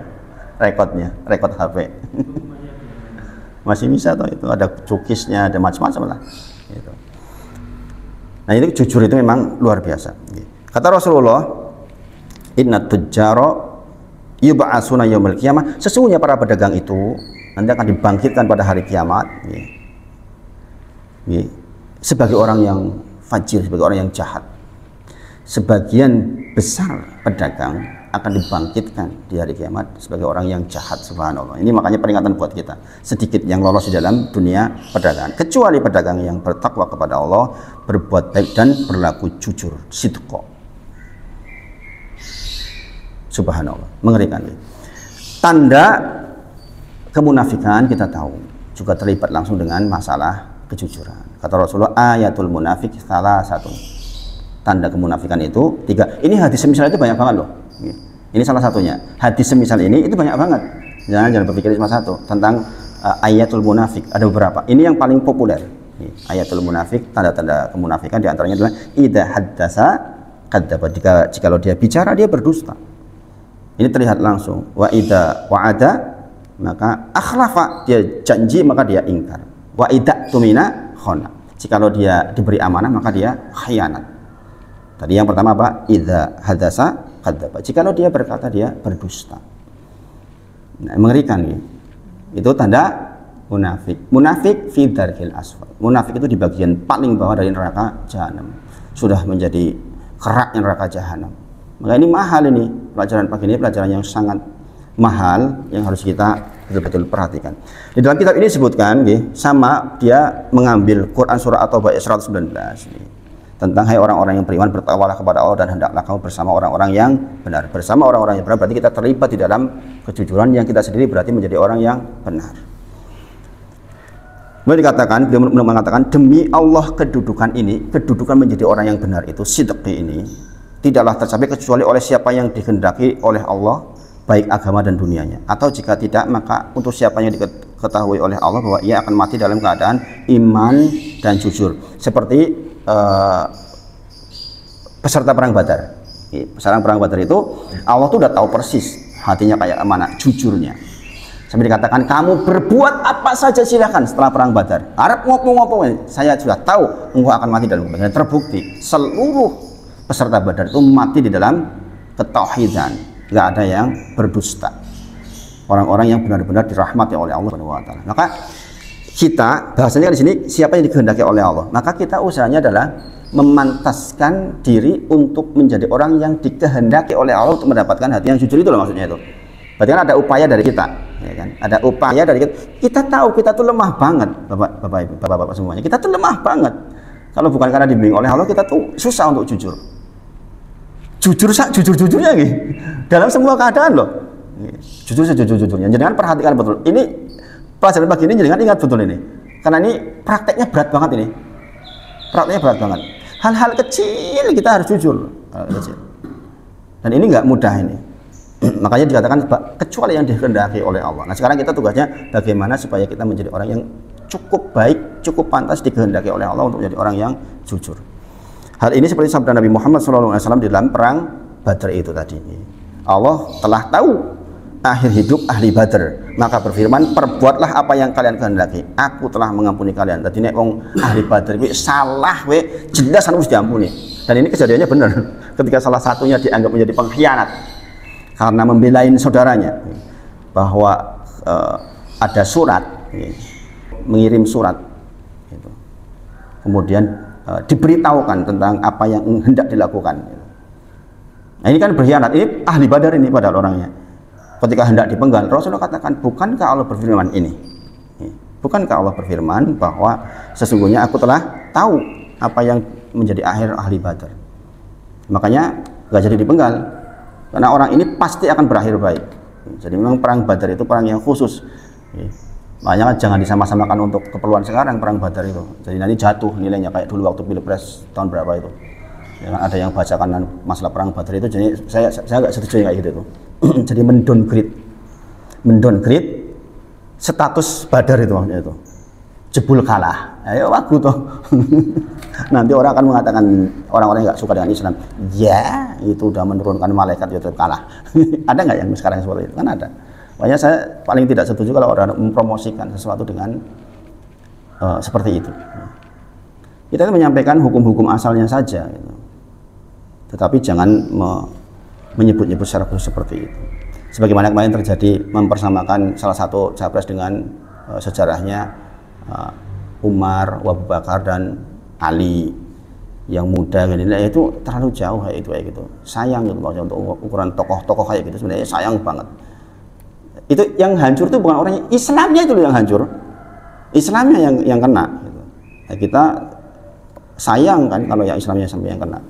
rekodnya, rekod HP. Masih bisa toh, itu ada cookiesnya, ada macam-macam lah. Gitu. Nah, ini jujur itu memang luar biasa. Kata Rasulullah, inna tujjaro yub'asuna yaumil qiyamah, sesungguhnya para pedagang itu nanti akan dibangkitkan pada hari kiamat sebagai orang yang fajir, sebagai orang yang jahat. Sebagian besar pedagang akan dibangkitkan di hari kiamat sebagai orang yang jahat, subhanallah. Ini makanya peringatan buat kita, sedikit yang lolos di dalam dunia perdagangan, kecuali pedagang yang bertakwa kepada Allah, berbuat baik dan berlaku jujur, sidqo. Subhanallah, mengerikan. Tanda kemunafikan kita tahu juga terlibat langsung dengan masalah kejujuran. Kata Rasulullah, ayatul munafik salah satu. Tanda kemunafikan itu 3. Ini hadis semisal itu banyak banget loh. Ini salah satunya. Hadis semisal ini itu banyak banget. Jangan berpikir cuma satu tentang ayatul munafik. Ada beberapa. Ini yang paling populer. Ayatul munafik, tanda-tanda kemunafikan diantaranya adalah idza haddasa kadzdzaba. Jikalau dia bicara dia berdusta. Ini terlihat langsung. Wa idza wa'ada maka akhlafa, dia janji maka dia ingkar. Wa idza tumina khana, jikalau dia diberi amanah maka dia khianat. Tadi yang pertama apa? Idza hadasa kadzdzaba, jikalau dia berkata dia berdusta. Nah, mengerikan ya. Itu tanda munafik. Munafik fi darkil asfal. Munafik itu di bagian paling bawah dari neraka jahanam. Sudah menjadi keraknya neraka jahanam. Maka ini mahal ini. Pelajaran pagi ini pelajaran yang sangat mahal yang harus kita betul-betul perhatikan. Di dalam kitab ini disebutkan sama dia mengambil Quran surah At-Taubah ayat 119 tentang hai orang-orang yang beriman, bertakwalah kepada Allah dan hendaklah kamu bersama orang-orang yang benar. Bersama orang-orang yang benar berarti kita terlibat di dalam kejujuran, yang kita sendiri berarti menjadi orang yang benar. Beliau dikatakan, beliau mengatakan, demi Allah kedudukan ini, kedudukan menjadi orang yang benar itu, sidqi ini tidaklah tercapai kecuali oleh siapa yang dikehendaki oleh Allah, baik agama dan dunianya. Atau jika tidak, maka untuk siapa yang diketahui oleh Allah bahwa ia akan mati dalam keadaan iman dan jujur. Seperti peserta perang Badar. Peserta perang Badar itu Allah tuh udah tahu persis hatinya kayak mana, jujurnya. Sampai dikatakan kamu berbuat apa saja silahkan setelah perang Badar. Arab ngomong-ngomong, saya sudah tahu engkau akan mati dalam kebenaran. Terbukti seluruh peserta Badar itu mati di dalam ketauhidan, nggak ada yang berdusta. Orang-orang yang benar-benar dirahmati oleh Allah Subhanahu wa taala. Maka kita bahasanya di sini siapa yang dikehendaki oleh Allah, maka kita usahanya adalah memantaskan diri untuk menjadi orang yang dikehendaki oleh Allah untuk mendapatkan hati yang jujur. Itu loh maksudnya itu. Berarti kan ada upaya dari kita, ya kan? Ada upaya dari kita. Kita tahu kita tuh lemah banget, bapak-bapak semuanya. Kita tuh lemah banget. Kalau bukan karena dibimbing oleh Allah, kita tuh susah untuk jujur. Jujur-jujurnya gitu. Dalam semua keadaan loh. Jujur sejujur-jujurnya. Jangan perhatikan betul. Ini pelajaran pagi ini jangan ingat betul ini. Karena ini prakteknya berat banget ini. Prakteknya berat banget. Hal-hal kecil kita harus jujur. Hal kecil. Dan ini nggak mudah ini. Makanya dikatakan kecuali yang dikehendaki oleh Allah. Nah sekarang kita tugasnya bagaimana supaya kita menjadi orang yang cukup baik, cukup pantas dikehendaki oleh Allah untuk menjadi orang yang jujur. Hal ini seperti sabda Nabi Muhammad SAW di dalam perang Badar itu tadi. Allah telah tahu akhir hidup ahli Badar, maka berfirman, perbuatlah apa yang kalian kehendaki, aku telah mengampuni kalian. Tadi nek wong ahli Badar kuwi salah we jelas harus diampuni. Dan ini kejadiannya benar. Ketika salah satunya dianggap menjadi pengkhianat karena membelain saudaranya, bahwa ada surat, mengirim surat, gitu. Kemudian diberitahukan tentang apa yang hendak dilakukan. Nah ini kan berkhianat, ini ahli Badar ini padahal orangnya. Ketika hendak dipenggal, Rasulullah katakan, bukankah Allah berfirman ini? Bukankah Allah berfirman bahwa sesungguhnya aku telah tahu apa yang menjadi akhir ahli Badar. Makanya gak jadi dipenggal. Karena orang ini pasti akan berakhir baik. Jadi memang perang Badar itu perang yang khusus. Makanya jangan disama-samakan untuk keperluan sekarang perang Badar itu. Jadi nanti jatuh nilainya kayak dulu waktu Pilpres tahun berapa itu. Ya, ada yang bacakan masalah perang Badar itu. Jadi saya nggak setuju kayak gitu tuh. Jadi mendowngrade status Badar itu maksudnya itu. Jebul kalah. Ayo aku tuh. Nanti orang akan mengatakan, orang-orang yang nggak suka dengan Islam, ya itu udah menurunkan malaikat itu kalah. Ada nggak yang sekarang seperti itu? Kan ada. Makanya saya paling tidak setuju kalau orang mempromosikan sesuatu dengan seperti itu. Kita menyampaikan hukum-hukum asalnya saja, gitu. Tetapi jangan menyebut-nyebut secara khusus seperti itu. Sebagaimana kemarin terjadi mempersamakan salah satu capres dengan sejarahnya Umar, Abu Bakar dan Ali yang muda gini, itu terlalu jauh kayak gitu. Sayang gitu maksudnya untuk ukuran tokoh-tokoh kayak gitu, sebenarnya sayang banget. Itu yang hancur itu bukan orangnya, Islamnya itu yang hancur. Islamnya yang kena gitu. Nah, kita sayang kan kalau yang Islamnya sampai yang kena.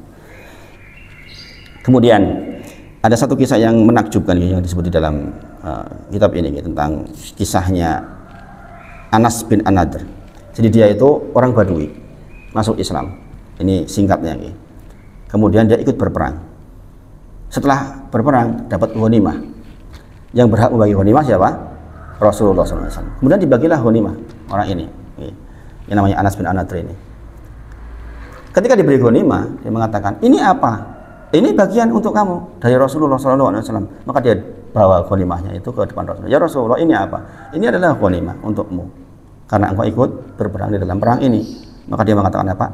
Kemudian ada satu kisah yang menakjubkan yang disebut di dalam kitab ini tentang kisahnya Anas bin An-Nadr. Jadi dia itu orang Badui, masuk Islam. Ini singkatnya. Kemudian dia ikut berperang. Setelah berperang dapat ghanimah. Yang berhak membagi ghanimah siapa? Rasulullah SAW. Kemudian dibagilah ghanimah orang ini. Yang namanya Anas bin An-Nadr ini. Ketika diberi ghanimah, dia mengatakan, ini apa? ini bagian untuk kamu dari Rasulullah SAW. Maka dia bawa ghanimahnya itu ke depan Rasulullah. Ya Rasulullah, ini apa? Ini adalah ghanimah untukmu karena engkau ikut berperang di dalam perang ini. Maka dia mengatakan apa?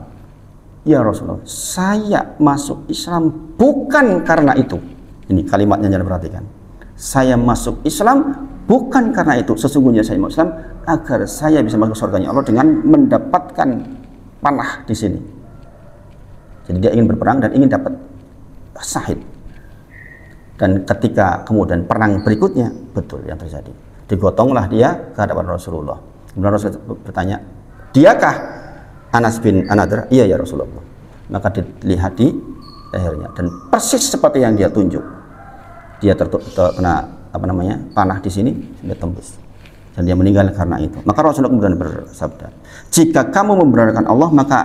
Ya Rasulullah, saya masuk Islam bukan karena itu. Ini kalimatnya, jangan perhatikan. Saya masuk Islam bukan karena itu. Sesungguhnya saya masuk Islam agar saya bisa masuk surganya Allah dengan mendapatkan panah di sini. Jadi dia ingin berperang dan ingin dapat syahid. Dan ketika kemudian perang berikutnya, betul yang terjadi. Digotonglah dia ke hadapan Rasulullah. Kemudian Rasulullah bertanya, diakah Anas bin An-Nadhr? Iya ya Rasulullah. Maka dilihat di lehernya dan persis seperti yang dia tunjuk. Dia terkena panah di sini, dia tembus. Dan dia meninggal karena itu. Maka Rasulullah kemudian bersabda, jika kamu membenarkan Allah, maka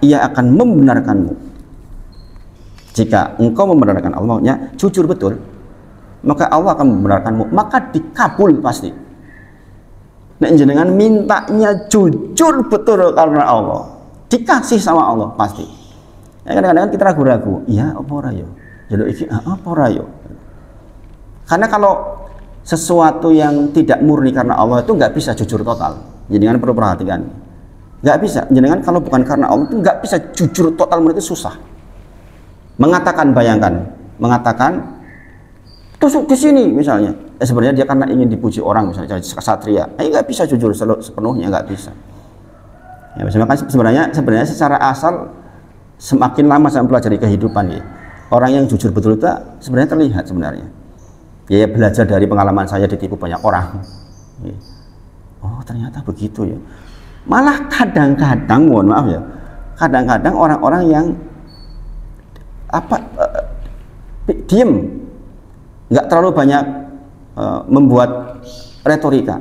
ia akan membenarkanmu. Jika engkau membenarkan Allah, maunya jujur betul, maka Allah akan membenarkanmu, maka dikabul pasti. Nah, jenengan mintanya jujur betul karena Allah, dikasih sama Allah pasti. Ya, kadang-kadang kita ragu-ragu, iya apa ora yo, jaluk iki apa ora yo. Karena kalau sesuatu yang tidak murni karena Allah itu nggak bisa jujur total. Jenengan perlu perhatikan, nggak bisa. Jenengan kalau bukan karena Allah itu nggak bisa jujur total, murni itu susah. Mengatakan, bayangkan, mengatakan tusuk di sini misalnya, sebenarnya dia karena ingin dipuji orang, misalnya kesatria, nggak bisa jujur sepenuhnya, nggak bisa. Ya, sebenarnya secara asal semakin lama saya mempelajari kehidupan, ya, orang yang jujur betul itu sebenarnya terlihat sebenarnya. Ya, belajar dari pengalaman saya ditipu banyak orang. Ya. Oh ternyata begitu ya. Malah kadang-kadang, mohon maaf ya, kadang-kadang orang-orang yang diem, nggak terlalu banyak membuat retorika,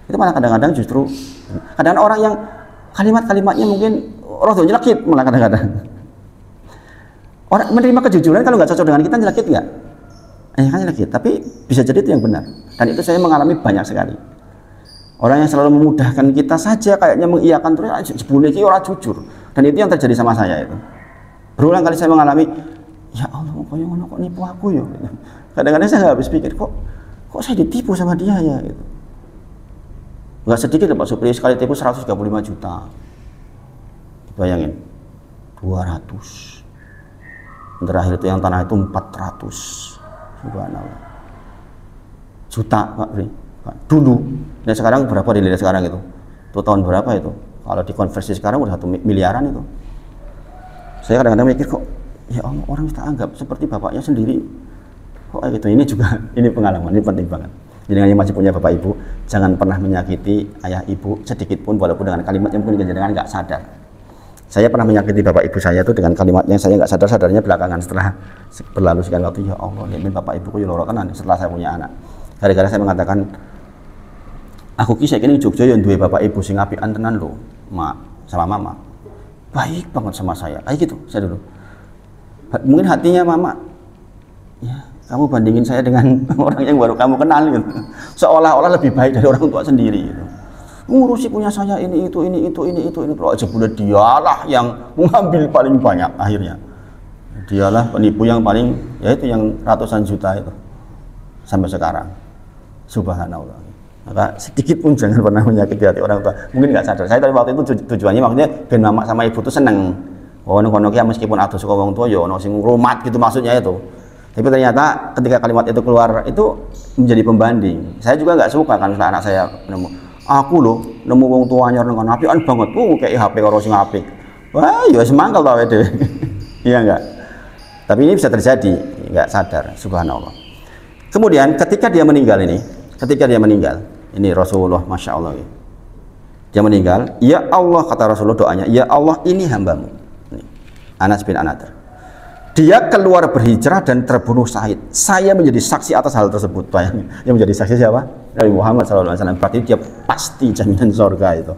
itu malah kadang-kadang justru orang yang kalimat-kalimatnya mungkin rodo nyelekit, malah kadang-kadang orang menerima kejujuran kalau nggak cocok dengan kita nyelekit nggak? Kan nyelekit, tapi bisa jadi itu yang benar, dan itu saya mengalami banyak sekali. Orang yang selalu memudahkan kita saja kayaknya mengiyakan terus, sebelumnya itu orang jujur, dan itu yang terjadi sama saya itu. Berulang kali saya mengalami, ya Allah, kok nipu aku ya. Kadang-kadang saya nggak habis pikir, kok saya ditipu sama dia ya. Gitu. Nggak sedikit Pak Supri, sekali tipu 135 juta. Bayangin, 200. Terakhir itu yang tanah itu 400. Subhanallah. Juta Pak Supri. Dulu. Dan sekarang berapa dilihat sekarang itu? Itu tahun berapa itu? Kalau dikonversi sekarang udah 1 miliaran itu. Saya kadang-kadang mikir, kok ya Allah, orang kita anggap seperti bapaknya sendiri kok gitu. Ini juga, ini pengalaman, ini penting banget. Jadi yang masih punya bapak ibu, jangan pernah menyakiti ayah ibu sedikit pun, walaupun dengan kalimat yang mungkin jangan nggak sadar. Saya pernah menyakiti bapak ibu saya itu dengan kalimat yang saya nggak sadarnya belakangan, setelah berlalu sekian waktu. Ya Allah, ini bapak ibuku ya loro tenan setelah saya punya anak. Gara-gara saya mengatakan, aku kisah ini Jogja yang dua bapak ibu sing apian tenan lho, mak sama mama. Baik banget sama saya, kayak gitu saya dulu. Mungkin hatinya mama, ya kamu bandingin saya dengan orang yang baru kamu kenal gitu. Seolah-olah lebih baik dari orang tua sendiri gitu. Ngurusi punya saya ini itu. Kalau aja boleh dialah yang mengambil paling banyak akhirnya. Dialah penipu yang paling, yaitu yang ratusan juta itu sampai sekarang. Subhanallah. Maka sedikit pun jangan pernah menyakiti hati orang tua. Mungkin nggak sadar. Saya tadi waktu itu tujuannya maksudnya ben mama sama ibu tuh seneng. Oh kono ki meskipun atus suka wong tua yo ono sing ngrumat gitu maksudnya itu. Tapi ternyata ketika kalimat itu keluar itu menjadi pembanding. Saya juga nggak suka kan anak saya nemu. Aku loh nemu wong tua nyor nang apian banget. Kayak HP karo sing apik. Wah, yo semangkel ta dhewe. Iya enggak? Tapi ini bisa terjadi, nggak sadar. Subhanallah. Kemudian ketika dia meninggal ini Rasulullah, Masya Allah, dia meninggal, ya Allah, kata Rasulullah doanya, ya Allah, ini hambamu, ini, Anas bin An-Nadhr, dia keluar berhijrah dan terbunuh syahid, saya menjadi saksi atas hal tersebut. Bayangin, yang menjadi saksi siapa? Nabi Muhammad SAW. Berarti dia pasti jaminan surga itu.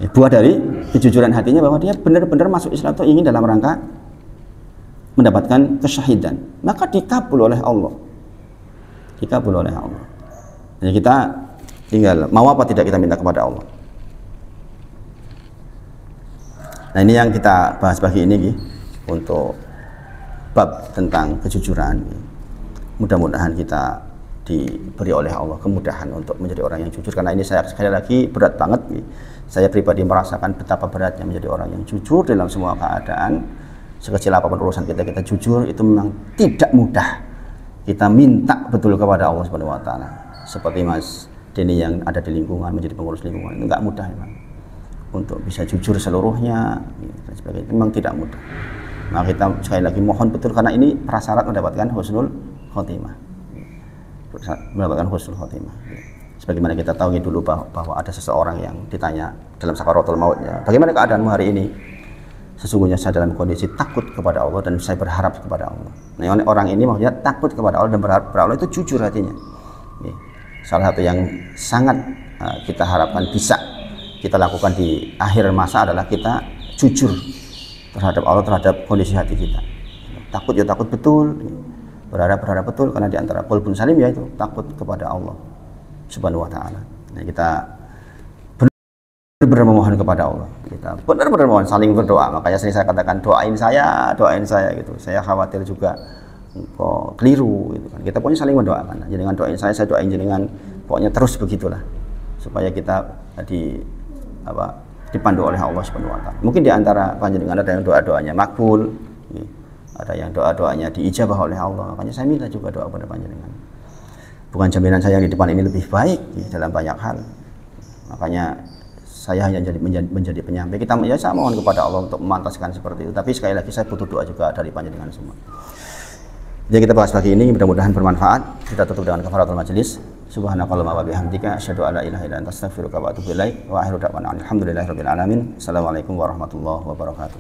Buah dari kejujuran hatinya bahwa dia benar-benar masuk Islam itu ingin dalam rangka mendapatkan kesyahidan, maka dikabul oleh Allah. Jadi kita tinggal mau apa tidak kita minta kepada Allah. Nah ini yang kita bahas pagi ini untuk bab tentang kejujuran. Mudah-mudahan kita diberi oleh Allah kemudahan untuk menjadi orang yang jujur, karena ini saya sekali lagi berat banget. Saya pribadi merasakan betapa beratnya menjadi orang yang jujur dalam semua keadaan. Sekecil apapun urusan kita jujur, itu memang tidak mudah. Kita minta betul kepada Allah Subhanahu wa taala. Seperti Mas Denny yang ada di lingkungan, menjadi pengurus lingkungan, itu enggak mudah memang. Untuk bisa jujur seluruhnya dan sebagainya, memang tidak mudah. Maka kita sekali lagi mohon betul, karena ini prasyarat mendapatkan husnul khotimah. Mendapatkan husnul khotimah. Sebagaimana kita tahu dulu bahwa ada seseorang yang ditanya dalam sakaratul mautnya, bagaimana keadaanmu hari ini? Sesungguhnya saya dalam kondisi takut kepada Allah dan saya berharap kepada Allah. Nah, orang ini maksudnya takut kepada Allah dan berharap kepada Allah, itu jujur hatinya. Salah satu yang sangat kita harapkan bisa kita lakukan di akhir masa adalah kita jujur terhadap Allah, terhadap kondisi hati kita. Takut ya takut betul, berharap betul, karena di antara qalbun salim yaitu takut kepada Allah Subhanahu wa taala. Nah, kita benar-benar memohon kepada Allah. Kita benar-benar mohon, saling berdoa. Makanya sering saya katakan doain saya gitu. Saya khawatir juga kok keliru gitu kan. Kita pokoknya saling mendoakan. Jenengan doain saya doain jenengan. Pokoknya terus begitulah. Supaya kita dipandu oleh Allah Subhanahu wa taala. Mungkin di antara panjenengan ada yang doa-doanya makbul, ada yang doa-doanya diijabah oleh Allah. Makanya saya minta juga doa pada panjenengan. Bukan jaminan saya yang di depan ini lebih baik dalam banyak hal. Makanya saya hanya menjadi penyampai. Saya mohon kepada Allah untuk memantaskan seperti itu. Tapi sekali lagi saya butuh doa juga dari panjenengan semua. Jadi kita bahas pagi ini, mudah-mudahan bermanfaat. Kita tutup dengan kafaratul majelis. Subhanakallahumma wa bihamdika asyhadu an la ilaha illa anta astaghfiruka wa atubu ilaik. Wa akhiru da'wana alhamdulillahirabbil alamin. Assalamualaikum warahmatullahi wabarakatuh.